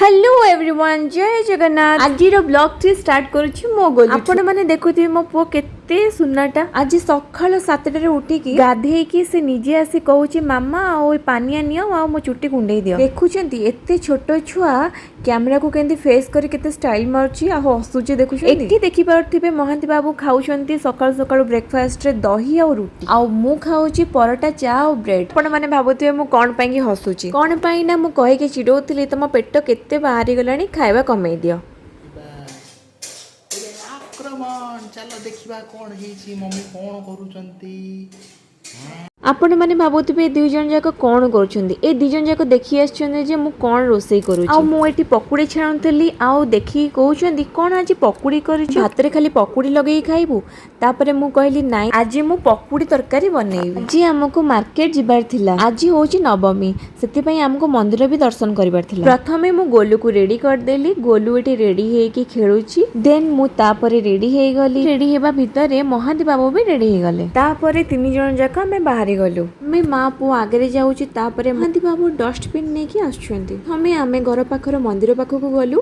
Hello everyone जय जगन्नाथ आज blog T start करुछि मो गोलू आपण माने देखुथिबे मो पुओ केते सुन्नाटा आज सकाळ 7टारे उठिकी गाधेइकी से निजे आसी कहूछि मामा ओ पानिया नियो आ मो चुट्टी कुंडई दियो देखुछंती एते छोटो छुआ कैमरा को केंदी फेस करी केते स्टाइल मारछि आ हसुछि देखुछंती एठी देखि पारथिबे महांती बाबू खाउछंती सकाळ सकाळ ब्रेकफास्ट रे दही आ रोटी आ मु खाउछि परोटा चा आ ब्रेड आपण माने भाबुथिबे मु कोन पई की हसुछि कोन पई ना मु कहि के चिडौथिली तम पेट केते बाहरी गलानी खाइबा कमै दियो आक्रमण चलो देखिबा कोन हेछि मम्मी कोन करूचंती आपण माने भाबुथिबे दुई जन जाक कोन करूछंती ए दुई जन जाक देखि आछछन्ते जे मु कोन रोसई करूछि आ मु एठी पकुड़ी छाणुतली आ देखि कहउछंती कोन आज पकुड़ी करूछ भात रे खाली पकुड़ी लगेई खाइबू तापरे मु कहली नाइ आज मु पकुड़ी तरकारी बनेइबी जी हमको मार्केट जिबार थिला आज होची नवमी सेति पई हमको मंदिर भी दर्शन करिबार थिला प्रथमे मु गोलू को रेडी कर देली गोलू एठी रेडी हेकी खेलुची देन मु तापरे रेडी हे गली रेडी हेबा भितरे महांती बाबू भी रेडी हे गले तापरे तीन जन जाक हमें बाहर गलु मैं माँ पु आगे जाऊँगी तापरे महांती बाबू डस्टबिन लेके आसुछंती हमें आमे घर पाखर मंदिर पाखक गलु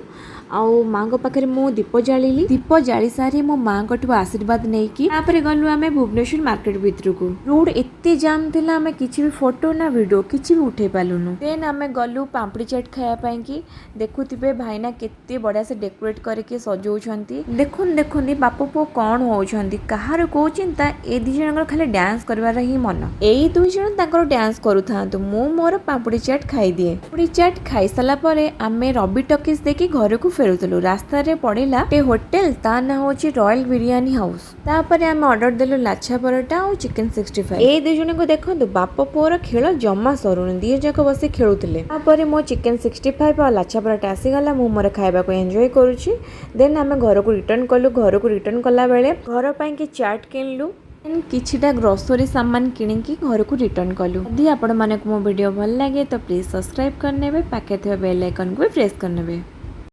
आउ माँ को पाखरे मु दीप जालिली दीप जाली सारी मो माँ को आशीर्वाद नेकी तापरे गलु आमे भुवनेश्वर मार्केट भीतर को रोड एते जाम थिला आमे किछि भी फोटो ना वीडियो किछि भी उठे पालुनु देन आमे गलु पापड़ी चाट खाया पई की देखुथिबे भाईना केते बढ़िया से डेकोरेट करके सजौछंती देखुन देखुन बापू पो कोन होउछंती कहार को चिंता ए दी जणकर खाली डांस करबार ही मन एई दुई जण ताकर डांस करूथांतु मु मोर पापड़ी चाट खाई दिए पापड़ी चाट खाई साला परे आमे रवि टॉकीज देखि घर को फेरुतलु रास्ता रे पड़िला ए होटल ता ना होची रॉयल बिरयानी हाउस तापरे आमे ऑर्डर देलु लाछा परोटा और चिकन 65 ए दुई जण को देखंतु बाप पुओर खेल जम्मा सरुन दी जक बसे खेलुतले तापरे मो चिकन 65 और लाछा परोटा आसी गला मु मोर खाइबा को एन्जॉय करूची देन आमे घर को रिटर्न कलु घर को रिटर्न कला बेले घर पई के चाट किनलु किछिटा ग्रोसरी सामान किनिकी घर को रिटर्न कलु यदि आपण माने को मो वीडियो भल लागे तो प्लीज सब्सक्राइब करनेबे पाखे थे बेल आइकन को प्रेस करनेबे।